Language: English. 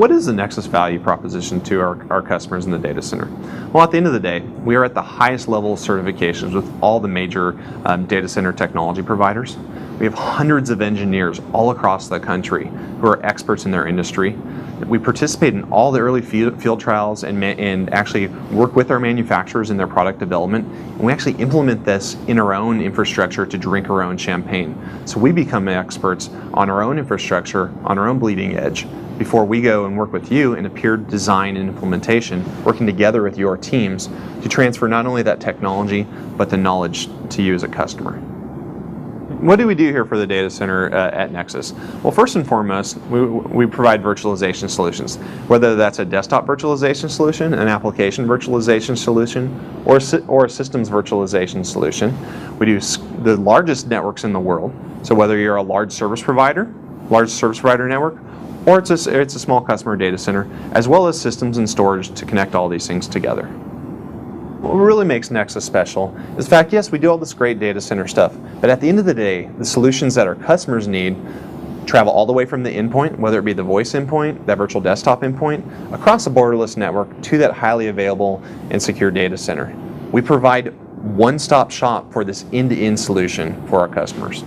what is the Nexus value proposition to our customers in the data center? Well, at the end of the day, we are at the highest level of certifications with all the major data center technology providers. We have hundreds of engineers all across the country who are experts in their industry. We participate in all the early field trials and actually work with our manufacturers in their product development. And we actually implement this in our own infrastructure to drink our own champagne. So we become experts on our own infrastructure, on our own bleeding edge, before we go and work with you in a peer design and implementation, working together with your teams to transfer not only that technology, but the knowledge to you as a customer. What do we do here for the data center at Nexus? Well, first and foremost, we provide virtualization solutions, whether that's a desktop virtualization solution, an application virtualization solution, or a systems virtualization solution. We do the largest networks in the world, so whether you're a large service provider network, or it's a small customer data center, as well as systems and storage to connect all these things together. What really makes Nexus special is the fact, yes, we do all this great data center stuff, but at the end of the day, the solutions that our customers need travel all the way from the endpoint, whether it be the voice endpoint, that virtual desktop endpoint, across the borderless network to that highly available and secure data center. We provide one-stop shop for this end-to-end solution for our customers.